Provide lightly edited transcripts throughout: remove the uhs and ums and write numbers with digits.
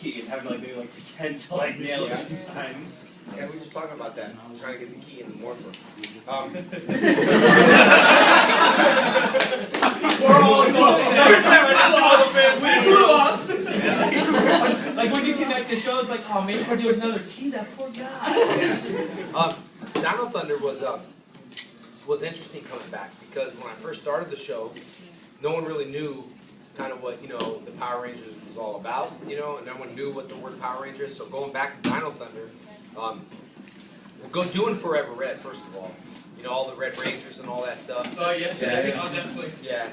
key and have like maybe like pretend to like nail it this time. Yeah, we were just talking about that. I'm trying to get the key in the morpher. We're all we grew up. Like when you connect the show, it's like, oh man, we're doing another key. That poor guy. Yeah. Dino Thunder was interesting coming back because when I first started the show, no one really knew kind of what, the Power Rangers was all about, and no one knew what the word Power Rangers. So going back to Dino Thunder, we're doing Forever Red, first of all. All the Red Rangers and all that stuff. So yesterday on Netflix. Yeah.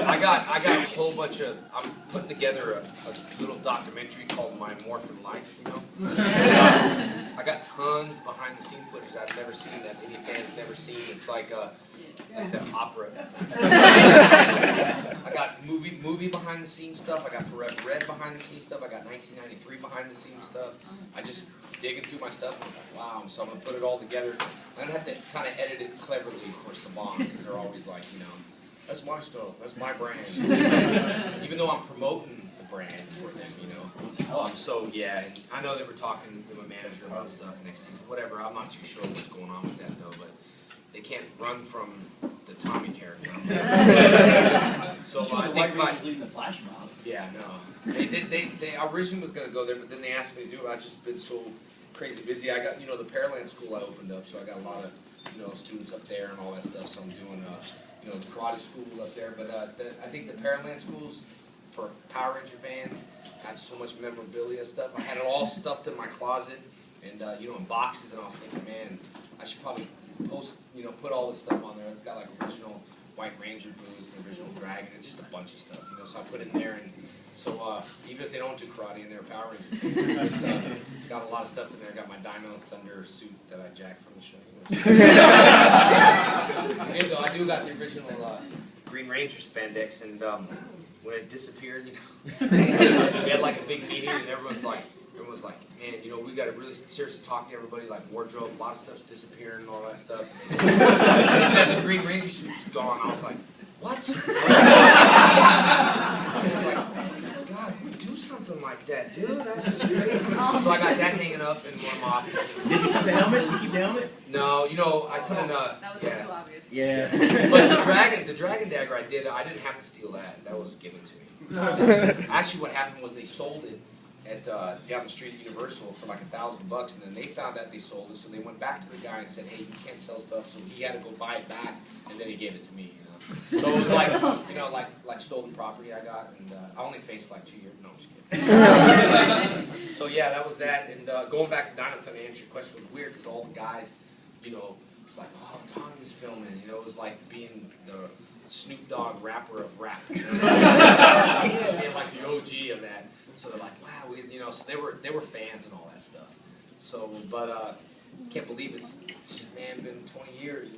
I got a whole bunch of. I'm putting together a little documentary called My Morphin Life. I got tons behind the scene footage I've never seen that any fans never seen. It's like the opera. I got movie behind the scenes stuff. I got Forever Red behind the scenes stuff. I got 1993 behind the scenes stuff. I just digging through my stuff and I'm like, wow. So I'm gonna put it all together. I'm gonna have to kind of edit it cleverly for Saban because they're always like, that's my stuff. That's my brand. Even though I'm promoting the brand for them, So yeah, and I know they were talking to my manager about stuff next season. Whatever. I'm not too sure what's going on with that though, but. They can't run from the Tommy character. So I think leading the flash mob. Yeah, no. They originally was going to go there, but then they asked me to do it. I've just been so crazy busy. I got the Pearland School I opened up, so I got a lot of students up there and all that stuff. So I'm doing the karate school up there. But I think the Pearland schools for Power Ranger fans had so much memorabilia stuff. I had it all stuffed in my closet and in boxes, and I was thinking, man, I should probably put all this stuff on there. It's got like original White Ranger boots, the original Dragon, and just a bunch of stuff, So I put it in there, and so even if they don't do karate in their Power Ranger, it's got a lot of stuff in there. I got my Dino Thunder suit that I jacked from the show. I do got the original Green Ranger spandex, and when it disappeared, we had like a big meeting, and everyone's like, man, we got to really seriously talk to everybody, like wardrobe, a lot of stuff's disappearing and all that stuff. And they said the Green Ranger suit's gone. I was like, what? I was like, oh my God, we do something like that, dude. That's great. So I got that hanging up in one of my offices. Did you keep the helmet? You keep the helmet? No, I put in That was too obvious. Yeah. But the dragon dagger I didn't have to steal that. That was given to me. Actually, what happened was they sold it at down the street at Universal for like $1,000, and then they found out they sold it, so they went back to the guy and said, hey, you can't sell stuff, so he had to go buy it back, and then he gave it to me, So it was like, like stolen property I got, and I only faced like 2 years. No, I'm just kidding. So yeah, that was that, and going back to Dino Thunder, to answer your question, it was weird because all the guys, it was like, oh, Tommy's filming, it was like being the Snoop Dogg rapper of rap, being like the OG of that. So they're like, wow, so they were fans and all that stuff. So, but can't believe it's been 20 years.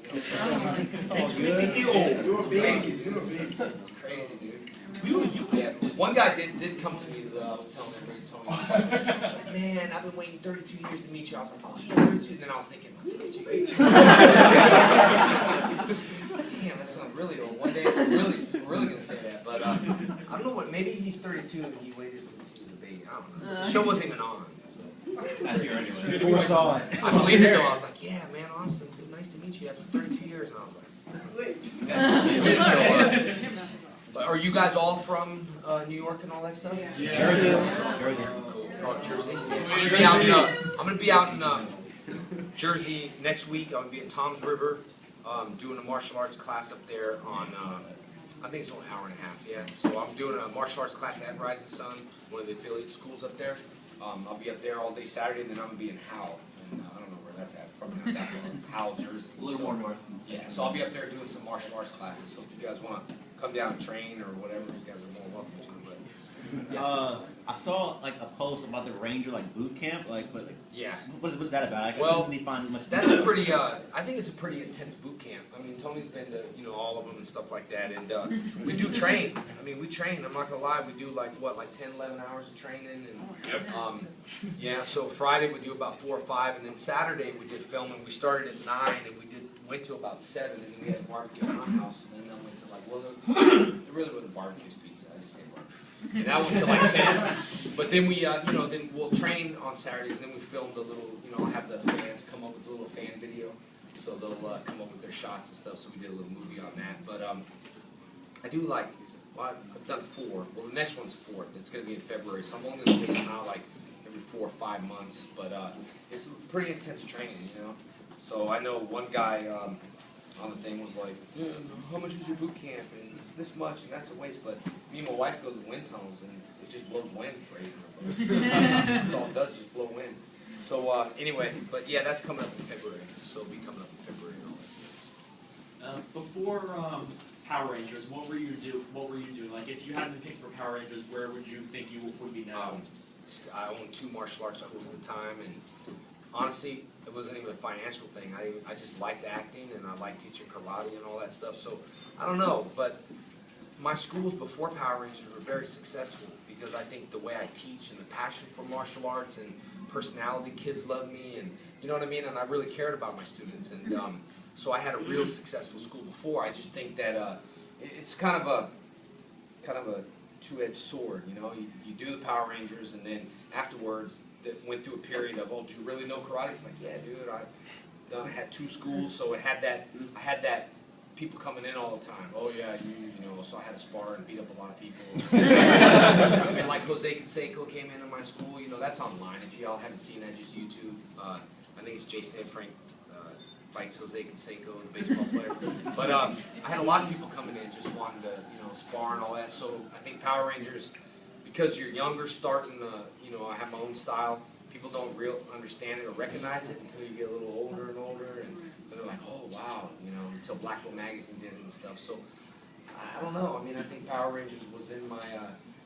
You're big. Crazy, dude. Yeah. One guy did come to me. I was telling everybody, Tony, I was like, man, I've been waiting 32 years to meet you. I was like, oh, yeah, 32. And then I was thinking, damn, that's not really old. One day we're really gonna say that. But I don't know what. Maybe he's 32 and he waited since he was a baby. I don't know. The show wasn't even on. Not here anyway. Foresaw it. I believed it though. I was like, yeah, man, awesome. Nice to meet you after 32 years. And I was like, but are you guys all from New York and all that stuff? Yeah. Jersey. Oh, Jersey. Yeah. I'm gonna be out in Jersey next week. I'm gonna be in Toms River, doing a martial arts class up there on. I think it's only an hour and a half. Yeah. So I'm doing a martial arts class at Rising Sun, one of the affiliate schools up there. I'll be up there all day Saturday, and then I'm gonna be in Howell. And I don't know where that's at. Probably not that close. Howell, Jersey. A little more north. Yeah. So I'll be up there doing some martial arts classes. So if you guys want to come down and train or whatever, you guys are more welcome to. But yeah. I saw like a post about the Ranger boot camp. Yeah. What's that about? I Well, couldn't find much. that's a pretty. I think it's a pretty intense boot camp. I mean, Tony's been to all of them and stuff like that, and we do train. I mean, we train. I'm not gonna lie. We do like 10, 11 hours of training, and yeah. So Friday we do about 4 or 5, and then Saturday we did filming. We started at 9, and we went to about 7, and then we had a barbecue at my house, and then I went to there really wasn't barbecue, it's pizza. I just ate barbecue. And that went to like 10. But then we, then we'll train on Saturdays, and then we filmed a little, I'll have the fans come up with a little fan video. So they'll come up with their shots and stuff, so we did a little movie on that. But I do like, I've done 4. Well, the next one's 4th. It's going to be in February, so I'm only going to space them out like every 4 or 5 months. But it's pretty intense training, So I know one guy on the thing was like, yeah, how much is your boot camp? And it's this much, and that's a waste. But me and my wife go to the wind tunnels, and it just blows wind for 800 bucks. That's all it does, is blow wind. So anyway, but yeah, that's coming up in February. So it'll be coming up in February and all that stuff. Before Power Rangers, what were you doing? Like, if you hadn't picked for Power Rangers, where would you think you would be now? I owned 2 martial arts schools at the time, and honestly, it wasn't even a financial thing. I just liked acting, and I liked teaching karate and all that stuff. So I don't know, but my schools before Power Rangers were very successful because I think the way I teach and the passion for martial arts and personality, kids love me, and you know what I mean. And I really cared about my students, and so I had a real successful school before. I just think that it's kind of a two-edged sword. You do the Power Rangers, and then afterwards, that went through a period of, oh, do you really know karate? It's like, yeah, dude, I had 2 schools, so I had that people coming in all the time. Oh yeah, so I had to spar and beat up a lot of people. And like Jose Canseco came into my school. That's online. If y'all haven't seen that, just YouTube. I think it's Jason Frank fights Jose Canseco, the baseball player. But I had a lot of people coming in just wanting to, spar and all that. So I think Power Rangers, because you're younger, starting I have my own style. People don't understand it or recognize it until you get a little older and older, and they're like, oh wow, until Black Belt Magazine did it and stuff. So I don't know. I think Power Rangers was in my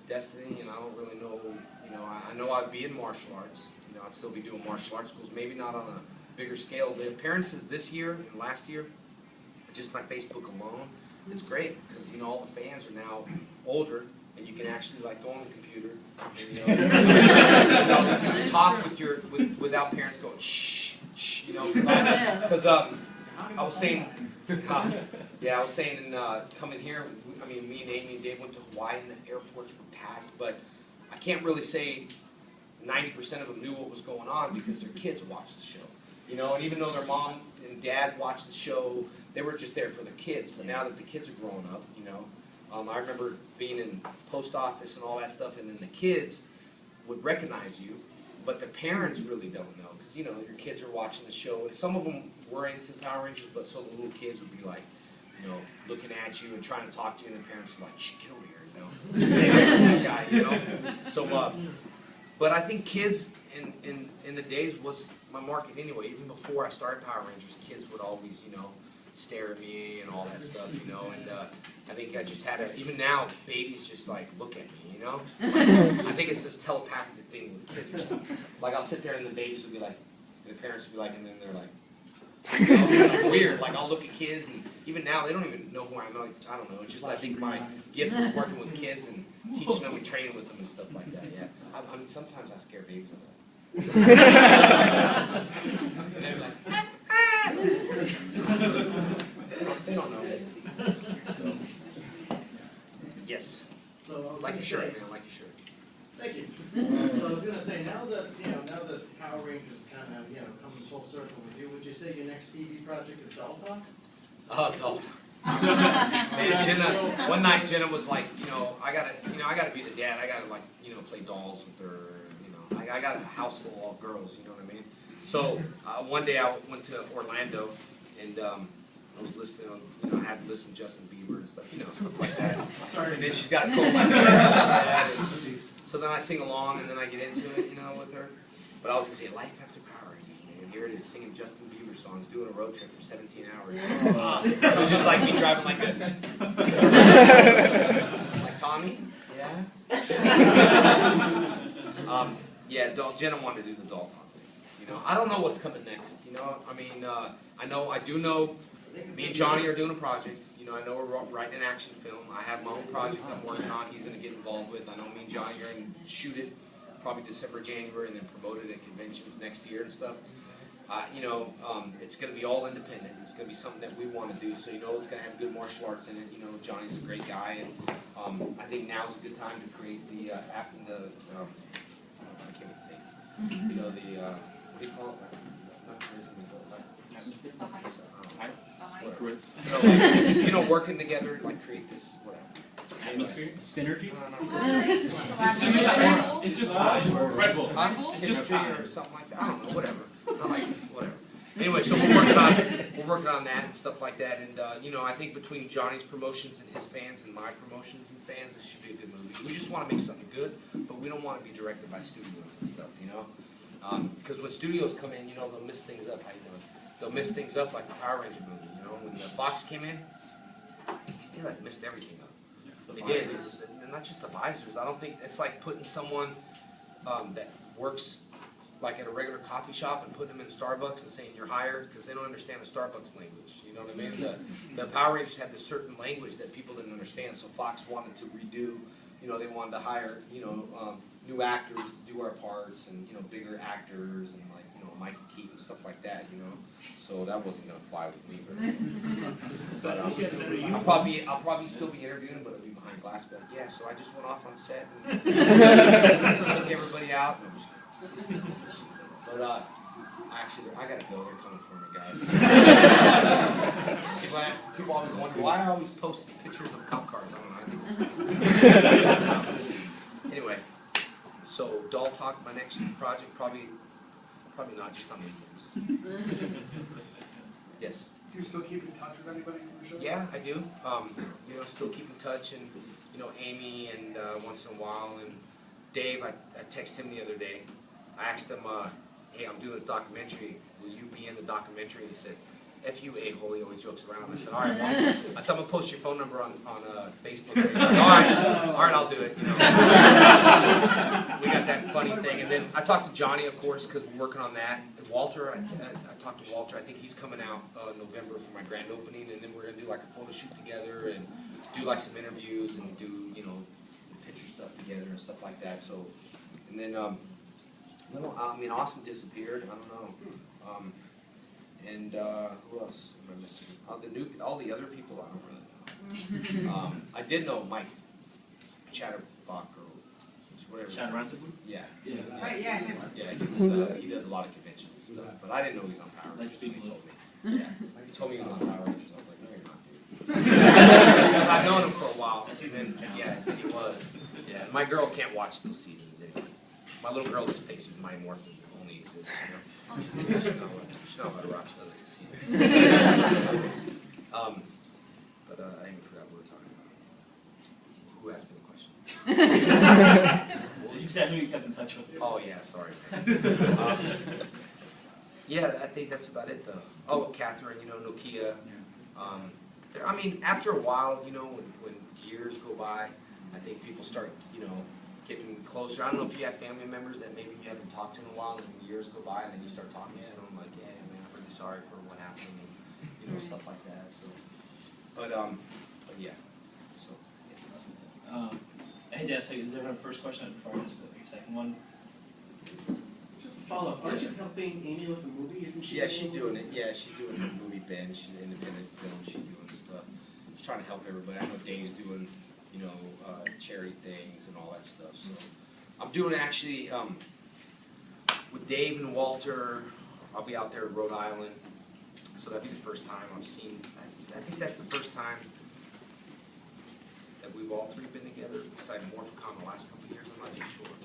destiny, and I don't really know. I know I'd be in martial arts. I'd still be doing martial arts schools, maybe not on a bigger scale. The appearances this year and last year, just my Facebook alone, it's great because all the fans are now older, and you can actually like go on the computer and talk without parents going shh, shh, because I was saying, I was saying in coming here, me and Amy and Dave went to Hawaii, and the airports were packed, but I can't really say 90% of them knew what was going on because their kids watched the show. And even though their mom and dad watched the show, they were just there for their kids. But now that the kids are growing up, I remember being in post office and all that stuff, and then the kids would recognize you, but the parents really don't know because your kids are watching the show, and some of them were into the Power Rangers, but so the little kids would be like, looking at you and trying to talk to you, and the parents are like, shh, get over here, stay away from that guy, So, but I think kids in the days was my market anyway. Even before I started Power Rangers, kids would always, stare at me and all that stuff, and I think I just had even now, babies just like look at me, I think it's this telepathic thing with kids. Like I'll sit there and the babies will be like, and the parents will be like, and then they're like, it's like weird. Like I'll look at kids, and even now they don't even know who I am. Like, I don't know. It's just I think my gift was working with kids and teaching them and training with them and stuff like that. Yeah. I mean, sometimes I scare babies with that. And they're like, they don't know. So, yes. So Like your shirt, man. Like your shirt. Thank you. So I was going to say, now that Power Rangers kind of coming full circle with you, would you say your next TV project is Doll Talk? Adult. Man, Jenna, one night Jenna was like, I gotta be the dad. I gotta play dolls with her. I got a house full of girls. You know what I mean? So one day I went to Orlando, and I was listening. I had to listen to Justin Bieber and stuff. Stuff like that. Sorry. And then she's got a cold like that. So then I sing along, and then I get into it, with her. But I was gonna say, life after Power Rangers, man. Here it is, singing Justin Bieber songs, doing a road trip for 17 hours. It was just like me driving like this. Like Tommy? Yeah? Jenna wanted to do the Doll Talk thing. I don't know what's coming next. I do know me and Johnny are doing a project. I know we're writing an action film. I have my own project I'm working on. He's going to get involved with. I know me and Johnny are going to shoot it probably December, January, and then promote it at conventions next year and stuff. It's gonna be all independent, it's gonna be something that we wanna do, so it's gonna have good martial arts in it, Johnny's a great guy, and, I think now's a good time to create the, app and the, I can't even think. What do you call it? Not charisma, but like, working together, like create this, whatever. Atmosphere? Synergy? It's just Red Bull. It's just time. or something like that. I don't know, whatever. Not like this, whatever. Anyway, so we're working on that and stuff like that. And I think between Johnny's promotions and his fans and my promotions and fans, this should be a good movie. We just want to make something good, but we don't want to be directed by studios and stuff, because when studios come in, they'll mess things up. How you doing? They'll mess things up like the Power Ranger movie. When the Fox came in, they like messed everything up. They did. And not just the visors. I don't think it's like putting someone that works like at a regular coffee shop and putting them in Starbucks and saying you're hired because they don't understand the Starbucks language. You know what I mean? The Power Rangers had this certain language that people didn't understand, so Fox wanted to redo. They wanted to hire new actors to do our parts and bigger actors and like Michael Keaton stuff like that. So that wasn't gonna fly with me. But I'll probably still be interviewing, but it'll be behind glass. But yeah, so I just went off on set and took everybody out. But I gotta go. They're coming for me, guys. People always wonder why I always post pictures of cop cars. I don't know. I think it's anyway. So Doll Talk, my next project, probably not, just on weekends. Yes. Do you still keep in touch with anybody from the show? Yeah, I do. Still keep in touch, and Amy, and once in a while, and Dave. I texted him the other day. I asked him, "Hey, I'm doing this documentary. Will you be in the documentary?" And he said, "F you, a-hole." He always jokes around. I said, "All right, well, I said, I'm gonna post your phone number on Facebook." He's like, all right, I'll do it. We got that funny thing, and then I talked to Johnny, of course, because we're working on that. And Walter, I talked to Walter. I think he's coming out in November for my grand opening, and then we're gonna do like a photo shoot together and do like some interviews and do picture stuff together and stuff like that. So, and then Austin disappeared. I don't know. And who else am I missing? All the other people I don't really know. I did know Mike Chatterbach or whatever. Chatterantaboo? Yeah. Yeah. Right, yeah, him. Yeah, he does a lot of conventions and stuff. But I didn't know he was on Power Rangers. Like He speaking told me. Yeah. He told me he was on Power Rangers. I was like, no, you're not, dude. Because I've known him for a while. That's And his then, name. yeah, and he was. Yeah. My girl can't watch those seasons anyway. My little girl just thinks Mighty Morphin only exists. She's not about to watch those seasons. But I even forgot what we were talking about. Who asked me the question? You said who you kept in touch with. Oh, yeah, sorry. Yeah, I think that's about it, though. Oh, Catherine, Nokia. After a while, when years go by, I think people start, getting closer. I don't know if you have family members that maybe you haven't talked to in a while, and then years go by, and then you start talking to them, like, yeah, man, I'm really sorry for what happened, and, stuff like that, so. But yeah, so, yeah. Hey, Des, is there a first question before I ask the second one? Just a follow-up, aren't you helping Amy with a movie, isn't she? Yeah, she's doing it. Yeah, she's doing her movie binge. She's an independent film. She's doing stuff. She's trying to help everybody. I know Dave's doing, charity things and all that stuff. So I'm doing actually with Dave and Walter. I'll be out there in Rhode Island. So that'd be the first time I've seen. I think that's the first time that we've all three been together. Besides Morphicon the last couple of years, I'm not too sure.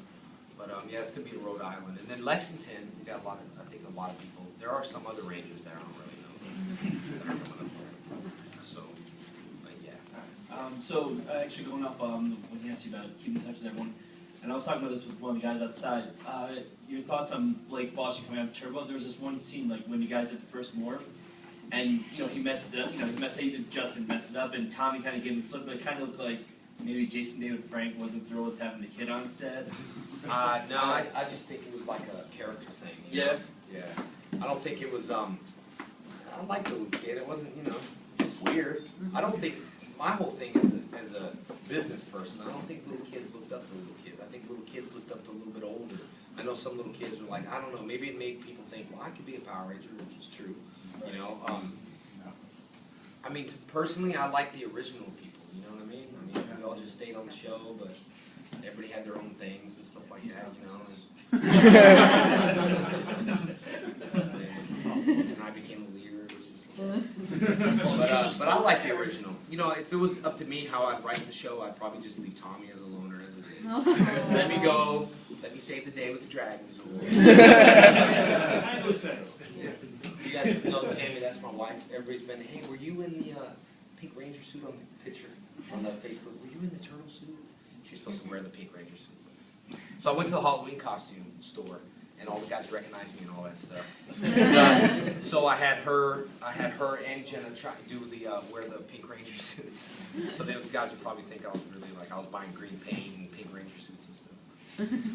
But yeah, it's gonna be in Rhode Island, and then Lexington. We got a lot of people. There are some other Rangers there. I don't really know. That are coming up there. So, but yeah. So actually going up when he asked you about keeping in touch with everyone, and I was talking about this with one of the guys outside. Your thoughts on Blake Foster coming out of Turbo? There was this one scene like when you guys did the first morph, and he messed it up. Justin messed it up, and Tommy kind of gave him the slip, but it kind of looked like maybe Jason David Frank wasn't thrilled with having the kid on set. No, I just think it was like a character thing. Yeah. Yeah. I don't think it was. I liked the little kid. It wasn't, just weird. I don't think my whole thing as a business person. I don't think little kids looked up to little kids. I think little kids looked up to a little bit older. I know some little kids were like, I don't know, maybe it made people think, well, I could be a Power Ranger, which is true, you know. I mean, personally, I like the original people, you know what I mean? I mean, we all just stayed on the show, but everybody had their own things and stuff like that, you know. And I became a leader, which was but I like the original. You know, if it was up to me how I'd write the show, I'd probably just leave Tommy as a loner as it is. Let me go, let me save the day with the dragons. You guys know Tammy, that's my wife. Everybody's been, hey, were you in the Pink Ranger suit on the picture on the Facebook? Were you in the turtle suit? She's supposed to wear the Pink Ranger suit. So I went to the Halloween costume store, and all the guys recognized me and all that stuff. So I had her and Jenna try to do the wear the Pink Ranger suits. So those guys would probably think I was really like I was buying green paint and Pink Ranger suits and stuff.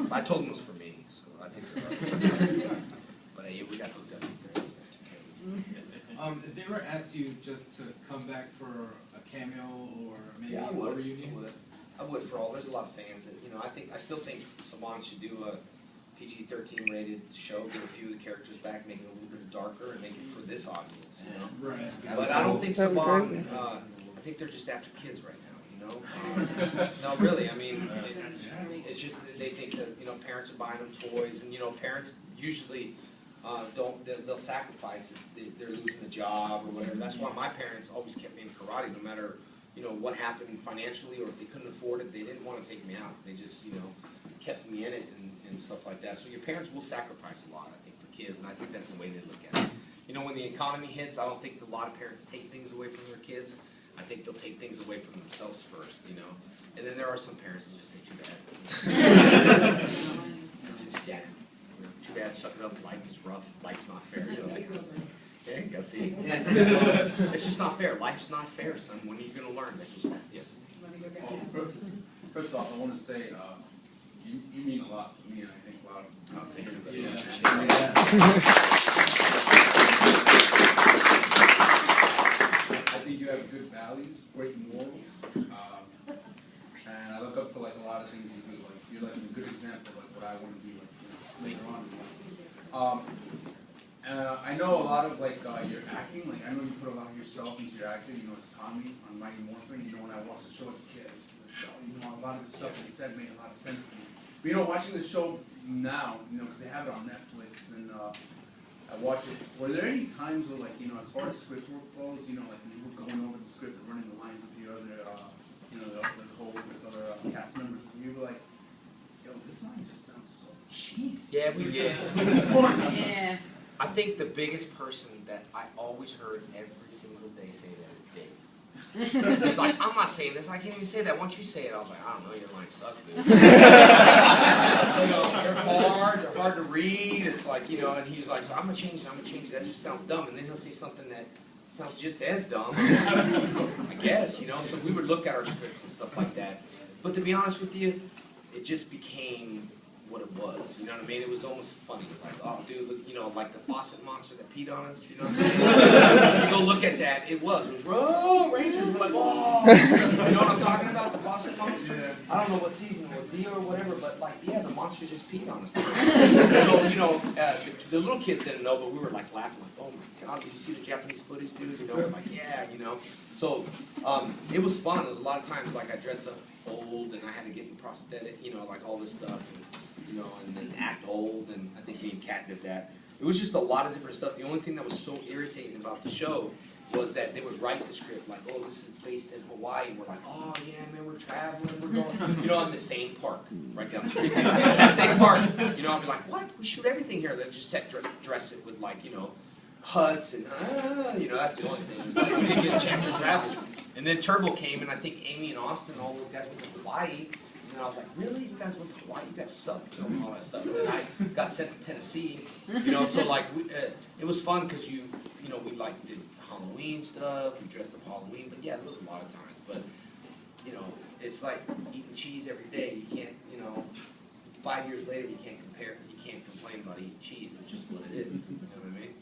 But I told them it was for me, so I think they're right. But yeah, we got hooked up. If they ever asked you just to come back for a cameo or maybe Yeah, I a would. reunion? I would for all. There's a lot of fans that, you know, I still think Saban should do a PG-13 rated show, get a few of the characters back, make it a little bit darker, and make it for this audience, you know. Right. But I don't think Saban. I think they're just after kids right now, you know. No, really. I mean, it's just that they think that, you know, parents are buying them toys, and you know, parents usually they'll sacrifice if they're losing a job or whatever. That's why my parents always kept me in karate, no matter, you know, what happened financially, or if they couldn't afford it, they didn't want to take me out. They just, you know, kept me in it and stuff like that. So your parents will sacrifice a lot, I think, for kids, and I think that's the way they look at it. You know, when the economy hits, I don't think a lot of parents take things away from their kids. I think they'll take things away from themselves first, you know. And then there are some parents that just say, too bad. It's just, yeah. Too bad, suck it up, life is rough, life's not fair. You know, like, okay, go see. It's just not fair. Life's not fair, son. When are you gonna learn? That's just yes. First off, I want to say you mean a lot to me, and I think a lot of Thank you. I think you have good values, great morals, and I look up to like a lot of things you do. Like you're like a good example of like what I want to be like, you know, later on. I know a lot of like your acting. Like I know you put a lot of yourself into your acting. You know, it's Tommy on Mighty Morphin. You know, when I watched the show as a kid, you know, a lot of the stuff that he said made a lot of sense to me. But you know, watching the show now, you know, because they have it on Netflix, and I watch it. Were there any times where, like, you know, as far as script work goes, you know, like when you were going over the script and running the lines with your other, you know, the other cast members, you were like, yo, this line just sounds so cheesy. Yeah, we did. Yeah. I think the biggest person that I always heard every single day say that is Dave. He's like, I'm not saying this. I can't even say that. Once you say it, I was like, I don't know, your line sucks, dude. You know, they're hard to read. It's like, you know, and he's like, so I'm gonna change it. That just sounds dumb. And then he'll say something that sounds just as dumb. I guess, you know. So we would look at our scripts and stuff like that. But to be honest with you, it just became what it was. You know what I mean? It was almost funny. Like, oh, dude, look, you know, like the faucet monster that peed on us. You know what I'm saying? You go look at that. It was, oh, Rangers. We're like, oh. You know what I'm talking about? The faucet monster. I don't know what season it was, Z or whatever, but like, yeah, the monster just peed on us. So you know, the little kids didn't know, but we were like laughing, like, oh my God, did you see the Japanese footage, dude? You know, we're like, yeah, you know. So it was fun. There was a lot of times like I dressed up old and I had to get in prosthetic, you know, like all this stuff. And, you know, and then act old, and I think me and Kat did that. It was just a lot of different stuff. The only thing that was so irritating about the show was that they would write the script like, oh, this is based in Hawaii, and we're like, oh yeah, man, we're traveling, we're going, you know, in the same park, right down the street. That state park, you know, I'd be like, what? We shoot everything here. They'd just dress it with like, you know, huts and, you know, that's the only thing. It was like, we didn't get a chance to travel. And then Turbo came, and I think Amy and Austin, all those guys went to Hawaii. And I was like, really? You guys went to Hawaii? You guys suck, filming all that stuff. And then I got sent to Tennessee, you know. So like, it was fun because you know, we like did Halloween stuff. We dressed up Halloween, but yeah, there was a lot of times. But you know, it's like eating cheese every day. You can't, you know, 5 years later, you can't compare. You can't complain about eating cheese. It's just what it is. You know what I mean?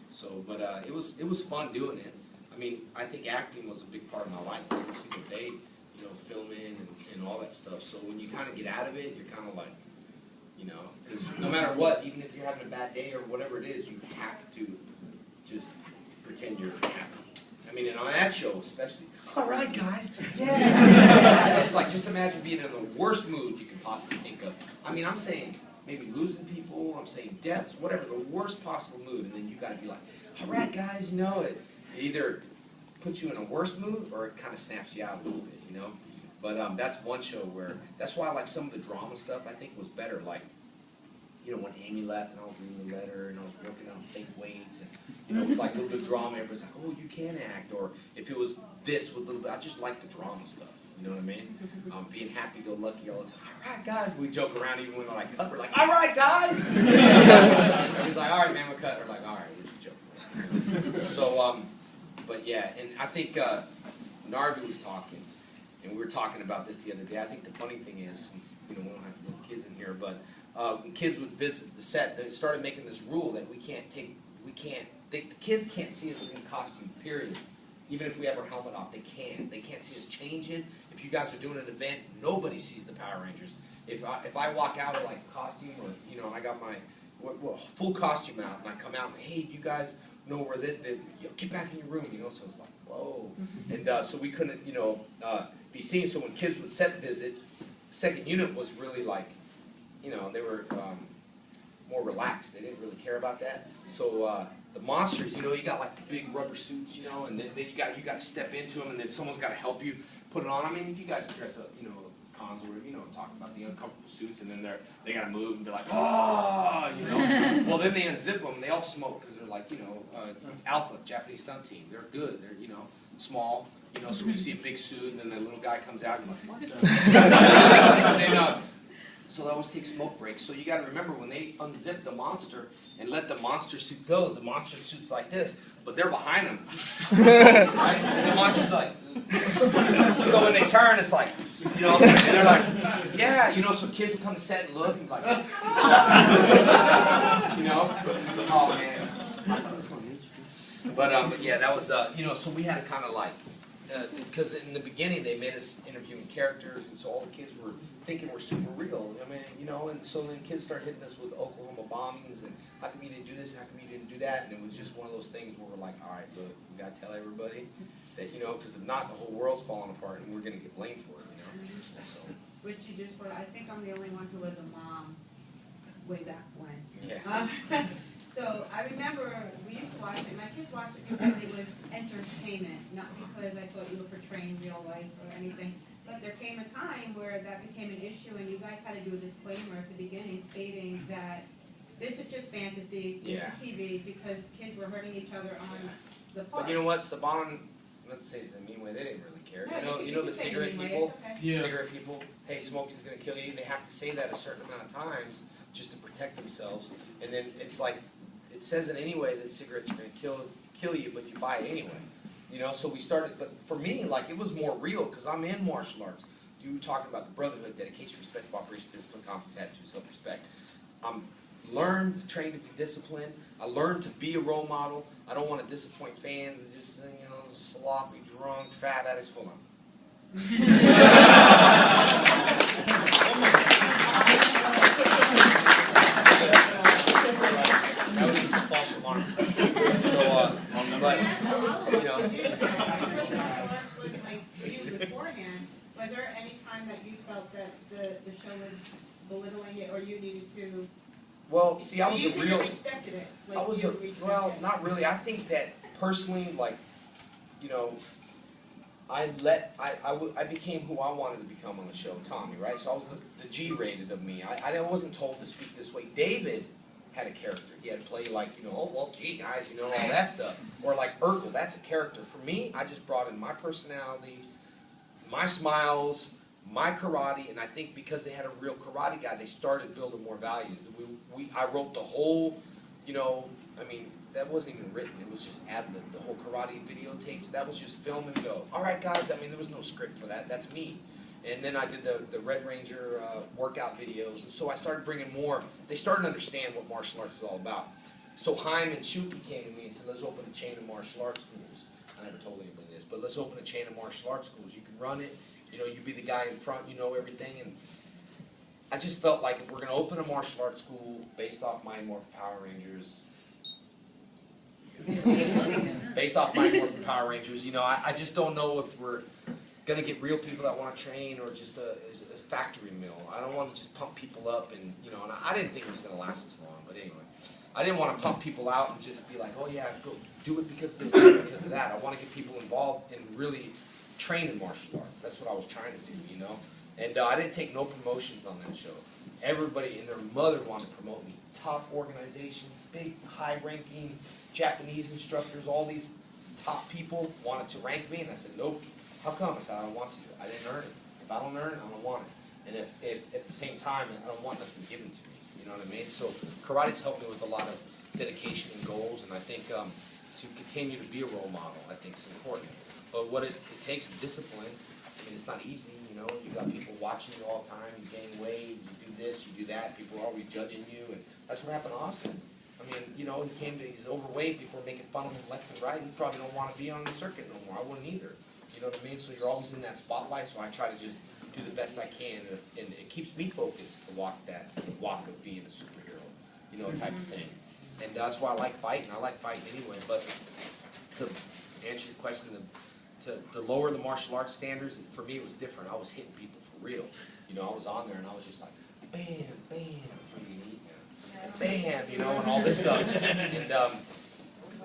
So, but it was fun doing it. I mean, I think acting was a big part of my life every single day. You know, filming and all that stuff. So when you kind of get out of it, you're kind of like, you know, because no matter what, even if you're having a bad day or whatever it is, you have to just pretend you're happy. I mean, and on that show especially, all right, guys, yeah. It's like, just imagine being in the worst mood you could possibly think of. I mean, I'm saying maybe losing people, I'm saying deaths, whatever, the worst possible mood, and then you gotta be like, all right, guys, you know, it either puts you in a worse mood or it kind of snaps you out a little bit, you know? But that's one show where, that's why like some of the drama stuff I think was better, like, you know, when Amy left and I was reading the letter and I was working on fake weights and, you know, it was like a little bit of drama, everybody's like, oh, you can act, or if it was this with a little bit, I just like the drama stuff, you know what I mean? Being happy-go-lucky all the time, all right, guys, we joke around even when they're like, cut, we're like, all right, guys! Everybody's like, all right, man, we're cut, we're like, all right, we're just joking. So, but yeah, and I think Narvi was talking, and we were talking about this the other day. I think the funny thing is, since we don't have little kids in here, but when kids would visit the set, they started making this rule that the kids can't see us in costume, period. Even if we have our helmet off, they can't see us changing. If you guys are doing an event, nobody sees the Power Rangers. If I walk out in like costume, or you know, I got my full costume out, and I come out and, hey, you guys know where this, get back in your room, you know, so it's like, whoa. And so we couldn't, you know, be seen. So when kids would set visit, second unit was really like, you know, they were more relaxed. They didn't really care about that. So the monsters, you know, you got like the big rubber suits, you know, and then you got to step into them, and then someone's got to help you put it on. I mean, if you guys dress up, you know, cons or, you know, talking about the uncomfortable suits, and then they got to move and be like, oh, you know. Well, then they unzip them, and they all smoke because they're like, you know, Alpha, Japanese stunt team. They're good. They're, you know, small. You know, so when you see a big suit, and then the little guy comes out, and you're like, what? And then, so they always take smoke breaks. So you got to remember, when they unzip the monster and let the monster suit go, the monster suit's like this, but they're behind them. Right? And the monster's like, so when they turn, it's like, you know, and they're like, yeah, you know, so kids would come to set and look and be like, you know, oh man. But yeah, that was, you know, so we had to kind of like, because in the beginning they made us interviewing characters, and so all the kids were thinking we're super real. I mean, you know, and so then kids started hitting us with Oklahoma bombings, and how come you didn't do this, and how come you didn't do that, and it was just one of those things where we're like, all right, look, we got to tell everybody that, you know, because if not, the whole world's falling apart, and we're going to get blamed for it, you know. So, Which you just put, I think I'm the only one who was a mom way back when. yeah. So I remember we used to watch it, my kids watched it because it was entertainment, not because I thought you were portraying real life or anything. But there came a time where that became an issue, and you guys had to do a disclaimer at the beginning stating that this is just fantasy, this is TV, because kids were hurting each other on the park. But you know what, Saban, let's say it's a mean way, they didn't really care. No, you know the say cigarette mean way, people? it's okay. Yeah. Cigarette people, hey, smoking's going to kill you. They have to say that a certain amount of times just to protect themselves. And then it's like, it says it anyway that cigarettes are going to kill you, but you buy it anyway. You know, so we started, but for me, like, it was more real because I'm in martial arts. You were talking about the brotherhood, dedication, respect, cooperation, discipline, confidence, attitude, self-respect. Learned to train to be disciplined. I learned to be a role model. I don't want to disappoint fans and just, you know, sloppy, drunk, fat addicts. Hold on. That was just a false alarm. So, but, you know. Was like you beforehand, was there any time that you felt that the show was belittling it, or you needed to? Well, see, I was you a real. respected it. Like I was you a, respected well, it. not really. I think that personally, like, you know, I became who I wanted to become on the show, Tommy, right? So I was the G-rated of me. I wasn't told to speak this way. David had a character. He had to play like, you know, oh, well, gee, guys, you know, all that stuff. Or like Urkel, that's a character. For me, I just brought in my personality, my smiles, my karate, and I think because they had a real karate guy, they started building more values. I wrote the whole, you know, I mean, that wasn't even written. It was just ad-lib. The whole karate videotapes, that was just film and go. All right, guys, I mean, there was no script for that. That's me. And then I did the Red Ranger workout videos. And so I started bringing more. They started to understand what martial arts is all about. So Haim and Shuki came to me and said, let's open a chain of martial arts schools. I never told anybody this, but let's open a chain of martial arts schools. You can run it. You know, you be the guy in front. You know everything. And I just felt like if we're gonna open a martial arts school based off Mighty Morphin Power Rangers, based off Mighty Morphin Power Rangers, you know, I just don't know if we're gonna get real people that wanna train or just a factory mill. I don't wanna just pump people up and, you know, and I didn't think it was gonna last as long, but anyway. I didn't wanna pump people out and just be like, oh yeah, go do it because of this, do it because of that. I wanna get people involved and really train in martial arts. That's what I was trying to do, you know? And I didn't take no promotions on that show. Everybody and their mother wanted to promote me. Top organization, big, high-ranking Japanese instructors, all these top people wanted to rank me, and I said, nope. How come? I said, I don't want to. I didn't earn it. If I don't earn it, I don't want it. And if at the same time, I don't want nothing given to me. You know what I mean? So karate's helped me with a lot of dedication and goals, and I think to continue to be a role model, I think is important. But what it takes is discipline. I mean, it's not easy, you know. You got people watching you all the time. You gain weight, you do this, you do that. People are always judging you, and that's what happened to Austin. I mean, you know, he's overweight. People are making fun of him left and right. He probably don't want to be on the circuit no more. I wouldn't either. You know what I mean? So you're always in that spotlight. So I try to just do the best I can, and it keeps me focused to walk that walk of being a superhero, you know, type of thing. And that's why I like fighting. I like fighting anyway. But to answer your question, to lower the martial arts standards, for me it was different. I was hitting people for real. You know, I was on there and I was just like, bam, bam, what do you eat now? Bam, you know, and all this stuff. And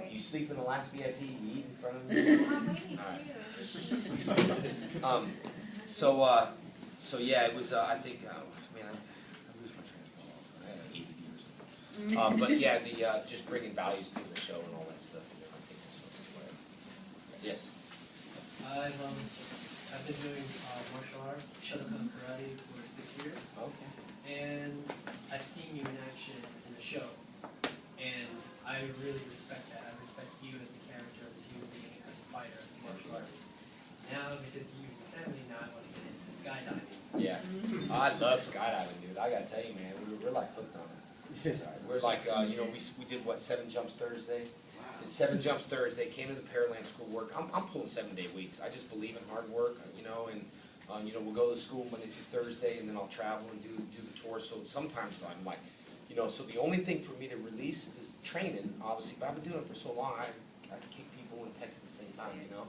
you sleep in the last VIP, you eat in front of me. All right. So yeah, it was. I think. Man, I lose my train of thought. I had like 80 years. But yeah, the just bringing values to the show and all that stuff. You know, I think that's what's important. Yes. I've been doing martial arts, Shotokan karate for 6 years. Okay. And I've seen you in action in the show. And I really respect that. I respect you as a character, as a human being, as a fighter, martial artist. Now, because you family now, I want to get into skydiving. Yeah. I love skydiving, dude. I gotta tell you, man, we're like hooked on it. We're like, you know, we did what, 7 jumps Thursday? Did 7 jumps Thursday, came to the Pearland School work. I'm pulling 7-day weeks. I just believe in hard work, you know, and you know, we'll go to school Monday through Thursday, and then I'll travel and do the tour. So sometimes I'm like, you know, so the only thing for me to release is training, obviously, but I've been doing it for so long, I can kick people and text at the same time, you know.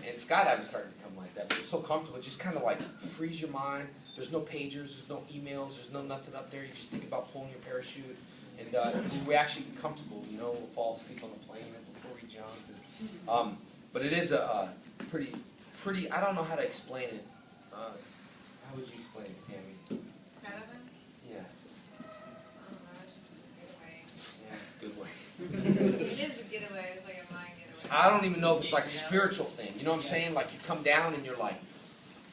And skydiving started to become like that, but it's so comfortable. It just kind of like frees your mind. There's no pagers, there's no emails, there's no nothing up there. You just think about pulling your parachute, and we actually get comfortable, you know. We'll fall asleep on the plane before we jump. And, but it is a pretty. I don't know how to explain it. How would you explain it, Tammy? Skydiving? Yeah. I don't know, it's just a getaway. Yeah, good way. It is a getaway, it's like a mind getaway. I don't even know if it's like a spiritual thing. You know what I'm saying? Like you come down and you're like,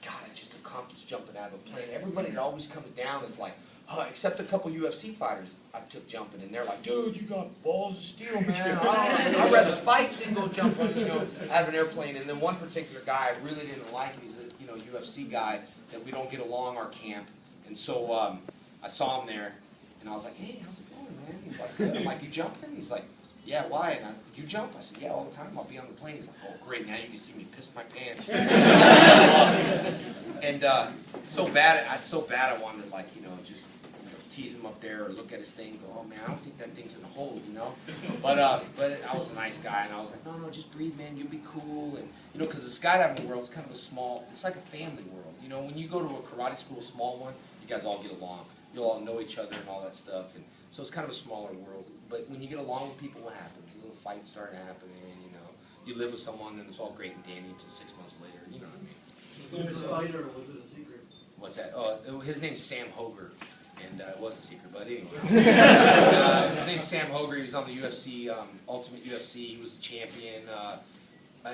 God, I just accomplished jumping out of a plane. Everybody that always comes down is like, except a couple UFC fighters I took jumping, and they're like, dude, you got balls of steel, man. I'd rather fight than go jump, you know, out of an airplane. And then one particular guy I really didn't like. He's a, you know, UFC guy that we don't get along our camp. And so I saw him there, and I was like, hey, how's it going, man? He's like, good. I'm like, you jumping? He's like, yeah, why? And you jump? I said, yeah, all the time. I'll be on the plane. He's like, oh, great. Now you can see me piss my pants. And so bad I wanted to, like, you know, just tease him up there or look at his thing and go, oh man, I don't think that thing's in the hole, you know. But I was a nice guy, and I was like, no, just breathe, man. You'll be cool. And you know, because the skydiving world is kind of a small. It's like a family world. You know, when you go to a karate school, a small one, you guys all get along. You'll all know each other and all that stuff. And so it's kind of a smaller world. But when you get along with people, what happens? A little fights start happening. You know, you live with someone, and it's all great and dandy until 6 months later. You know what I mean? Was it a fighter or was it a secret? What's that? His name's Sam Hoger. And it was a secret, but anyway. His name's Sam Hoger. He was on the UFC, Ultimate UFC. He was the champion.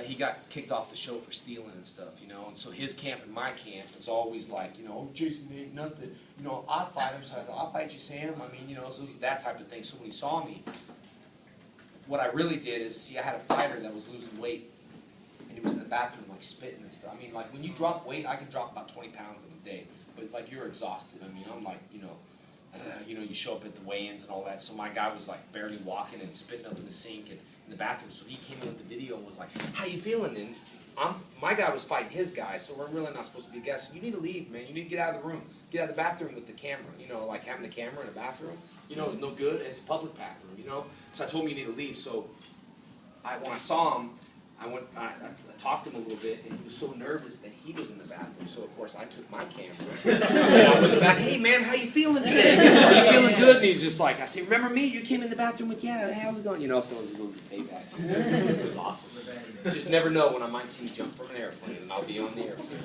He got kicked off the show for stealing and stuff, you know. And so his camp and my camp is always like, you know, oh, Jason ain't nothing. You know, I'll fight him. So I thought, I'll fight you, Sam. I mean, you know, so that type of thing. So when he saw me, what I really did is, see, I had a fighter that was losing weight. And he was in the bathroom, like, spitting and stuff. I mean, like, when you drop weight, I can drop about 20 pounds in a day. But, like, you're exhausted. I mean, I'm like, you know, you show up at the weigh-ins and all that. So my guy was, like, barely walking and spitting up in the sink and in the bathroom. So he came in with the video and was like, how you feeling? And my guy was fighting his guy, so we're really not supposed to be guests. You need to leave, man. You need to get out of the room. get out of the bathroom with the camera. You know, like having the camera in the bathroom. You know, it's no good. It's a public bathroom. You know, so I told him you need to leave. So when I saw him, I talked to him a little bit, and he was so nervous that he was in the bathroom. So of course I took my camera. And I went back. Hey man, how you feeling today? Are you feeling good? And he's just like, I said, remember me? You came in the bathroom with, yeah. How's it going? You know, so it was a little payback. It was awesome. Just never know when I might see you jump from an airplane, and I'll be on the airplane.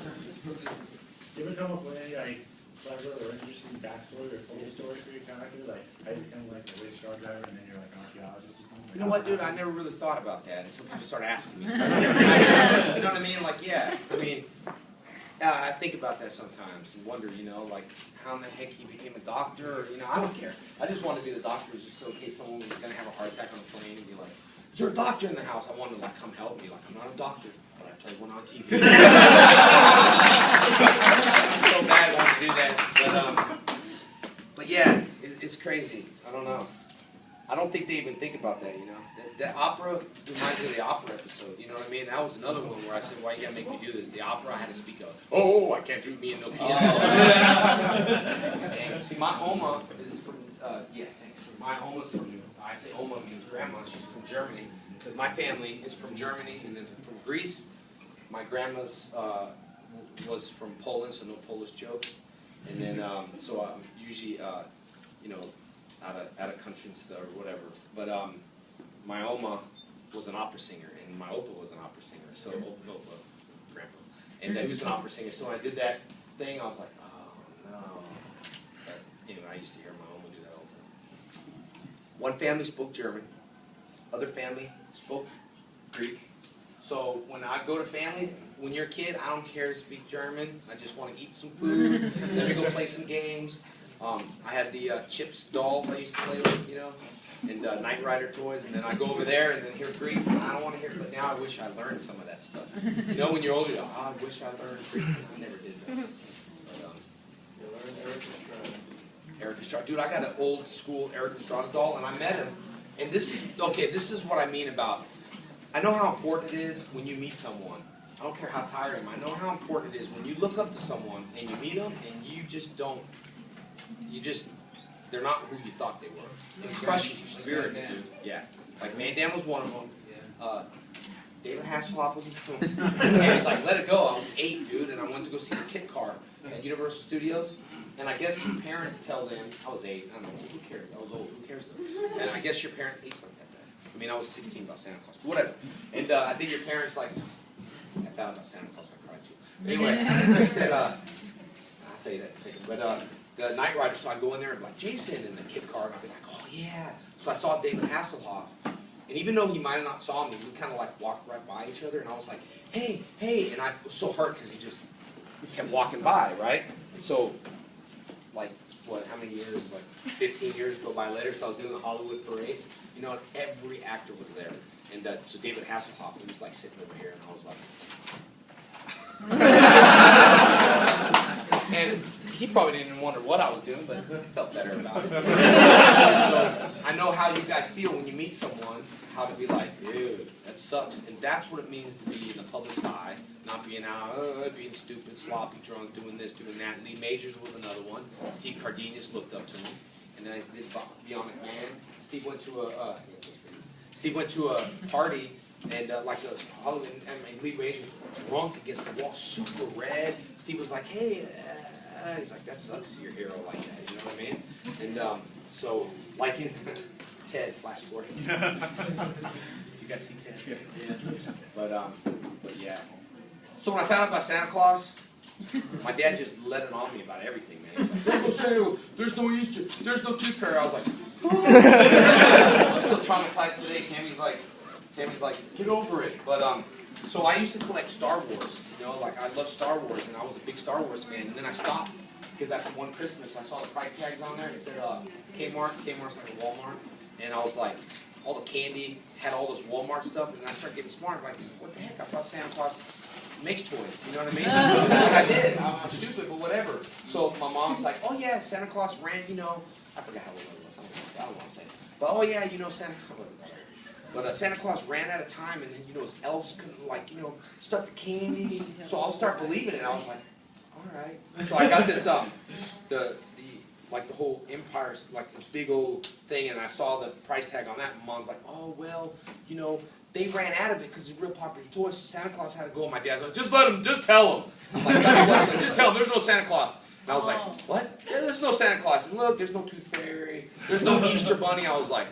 You ever come up with any like clever or interesting backstory or funny story for your character? Like how you become like a race car driver and then you're like an archaeologist or something? You know what, dude? I never really thought about that until people started asking me stuff. You know what I mean? Like, yeah. I mean, I think about that sometimes and wonder, you know, like how in the heck he became a doctor. Or, you know, I don't care. I just wanted to be the doctor just so in case someone was going to have a heart attack on a plane and be like, is there a doctor in the house? I wanted to like come help me. Like, I'm not a doctor, but I play one on TV. I'm so bad I want to do that. But yeah, it's crazy. I don't know. I don't think they even think about that, you know. That opera reminds me of the opera episode, you know what I mean? That was another one where I said, why you gotta make me do this? The opera, I had to speak of, oh, I can't do me and no piano. And see, my Oma is from, yeah, thanks. My Oma's from, I say Oma means grandma, she's from Germany. Because my family is from Germany and then from Greece. My grandma's was from Poland, so no Polish jokes. And then, so I'm usually, you know, out of country and stuff or whatever. But my Oma was an opera singer, and my Opa was an opera singer. So Opa, Grandpa, and he was an opera singer. So when I did that thing, I was like, oh no. But anyway, I used to hear my Oma do that all the time. One family spoke German, other family spoke Greek. So when I go to families, when you're a kid, I don't care to speak German. I just want to eat some food. Let me go play some games. I had the Chips dolls I used to play with, you know, and Knight Rider toys, and then I go over there and then hear Greek. I don't want to hear it, but now I wish I learned some of that stuff. You know, when you're older, you're like, oh, I wish I learned Greek. I never did that. But, You learned Eric Estrada. Eric Estrada. Dude, I got an old school Eric Estrada doll, and I met him. And this is what I mean about, I know how important it is when you meet someone. I don't care how tired I am. I know how important it is when you look up to someone and you meet them and you just don't, they're not who you thought they were. It crushes your spirits, dude. Yeah. Like Van Damme was one of them. David Hasselhoff was another one. And he's like, let it go. I was 8, dude, and I went to go see the Kit Car at Universal Studios. And I guess your parents tell them, I was 8, I don't know, who cares? I was old, who cares? And I guess your parents hate something like that. I mean, I was 16 about Santa Claus, but whatever. And I think your parents like, I found out about Santa Claus, I cried too. Anyway, he said, I'll tell you that in a second. But the Knight Rider, so I'd go in there and be like, Jason, in the Kit Car, and I'd be like, oh yeah. So I saw David Hasselhoff, and even though he might have not saw me, we kind of like walked right by each other, and I was like, hey, hey, and I was so hurt because he just kept walking by, right? And so, like, what, how many years, like 15 years go by later, so I was doing the Hollywood Parade, you know, and every actor was there. And so David Hasselhoff, he was like sitting over here, and I was like, and he probably didn't even wonder what I was doing, but I felt better about it. So I know how you guys feel when you meet someone, how to be like, dude, that sucks. And that's what it means to be in the public's eye, not being out, being stupid, sloppy, drunk, doing this, doing that. Lee Majors was another one. Steve Cardenas looked up to him. And then I did Bionic Man. Steve went to a party, and like a Hollywood, and Lee Majors was drunk against the wall, super red. Steve was like, hey, he's like, that sucks to see your hero like that, you know what I mean? And so, like in Ted, Flash Gordon. You guys see Ted? Yeah. But yeah. So when I found out about Santa Claus, my dad just let it on me about everything, man. He's like, Jose, there's no Easter, there's no tooth fairy. I was like, I'm still traumatized today. Tammy's like, get over it. But so I used to collect Star Wars. You know, like I love Star Wars, and I was a big Star Wars fan. And then I stopped because after one Christmas, I saw the price tags on there. It said Kmart. Kmart's like a Walmart, and I was like, all the candy had all this Walmart stuff, and then I started getting smart. Like, what the heck? I thought Santa Claus makes toys. You know what I mean? Like I did. I'm stupid, but whatever. So my mom's like, oh yeah, Santa Claus ran. You know, I forgot how old I was. I don't want to say it. But oh yeah, you know, Santa Claus wasn't that old. But Santa Claus ran out of time, and then, you know, his elves couldn't, like, you know, stuff the candy. So I'll start believing it. I was like, alright. So I got this, like the whole Empire, like this big old thing, and I saw the price tag on that, and Mom's like, oh, well, you know, they ran out of it because it's a real popular toy, so Santa Claus had to go, and my dad's like, just tell him. I'm like, Santa Claus, like, just tell him, there's no Santa Claus. And I was like, what? Yeah, there's no Santa Claus. And look, there's no Tooth Fairy, there's no Easter Bunny. I was like,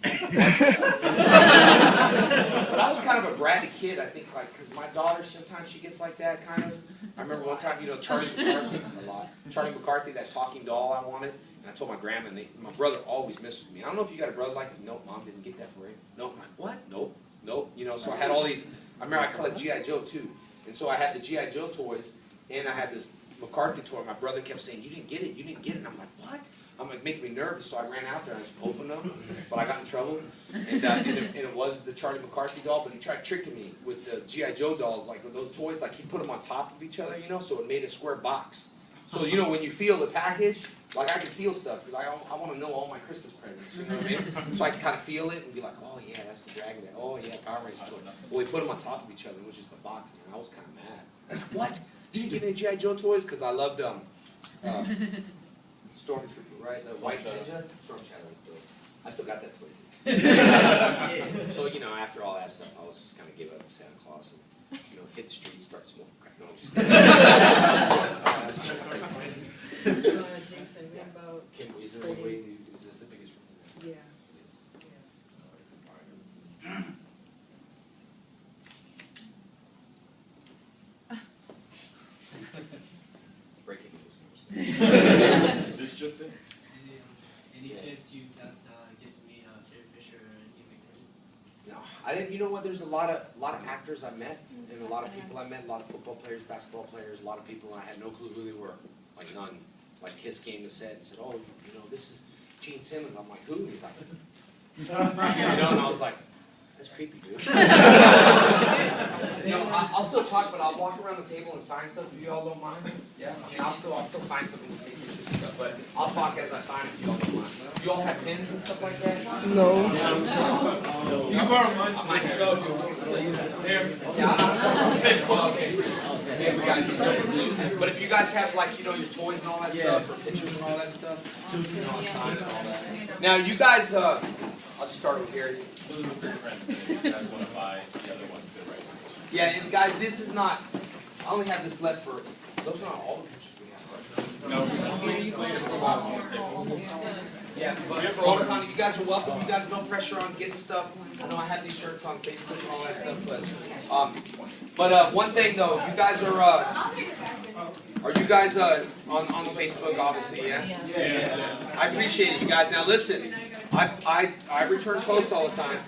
but I was kind of a bratty kid, I think, like, because my daughter, sometimes she gets like that, kind of. I remember one time, you know, Charlie McCarthy, Charlie McCarthy, that talking doll I wanted, and I told my grandma, and my brother always messed with me. I don't know if you got a brother like me. Nope, Mom didn't get that for you. Nope, I'm like, what? Nope, you know, so I had all these, I remember I collected G.I. Joe too, and so I had the G.I. Joe toys, and I had this McCarthy toy. My brother kept saying, you didn't get it, and I'm like, what? I'm like, making me nervous, so I ran out there, I just opened them, but I got in trouble, and it was the Charlie McCarthy doll, but he tried tricking me with the G.I. Joe dolls, like with those toys, like he put them on top of each other, you know, so it made a square box. So, you know, when you feel the package, like I can feel stuff, because I want to know all my Christmas presents, you know what I mean? So I can kind of feel it and be like, oh yeah, that's the Dragon Dad, oh yeah, Power Rangers toy. Well, we put them on top of each other, it was just a box, man, I was kind of mad. Like, what? You didn't give me the G.I. Joe toys? Because I loved Stormtrooper, right? The White Ninja? Storm Shadow was dope. I still got that toy too. So, you know, after all that stuff, I was just kind of give up on Santa Claus and, you know, hit the streets, start smoking crack. No, I'm just kidding. Jason, what about Is there any way, is this the biggest room? Yeah. Breaking news. This just in. Any chance you got get to meet Carrie Fisher and Ian McDermott? No, I didn't. You know what? There's a lot of actors I met, and a lot of people I met, a lot of football players, basketball players, a lot of people I had no clue who they were, like none. Like Kiss came to set and said, "Oh, you know, this is Gene Simmons." I'm like, "Who?" And he's like, you know, and I was like, "That's creepy, dude." You know, I'll still talk, but I'll walk around the table and sign stuff if you all don't mind. Yeah, I mean, I'll still sign stuff and take pictures and stuff, but I'll talk as I sign if you all don't mind. You all have pens and stuff like that? No. You borrow mine. I might have. Here. Yeah. Okay. Yeah, we got you. But if you guys have, like, you know, your toys and all that stuff, or pictures and all that stuff, you know, I'll sign and all that. Now, you guys, I'll just start over here. Those are the friends. You guys want to buy the other ones that right now. Yeah, and guys, this is not, I only have this left for, those are not all the pictures we have. No, we just slated for one more table. Yeah, but for Otakon, you guys are welcome. You guys, no pressure on getting stuff. I know I have these shirts on Facebook and all that stuff, but one thing though, you guys are you guys on the Facebook, obviously, yeah? Yeah. I appreciate it, you guys. Now listen, I return post all the time.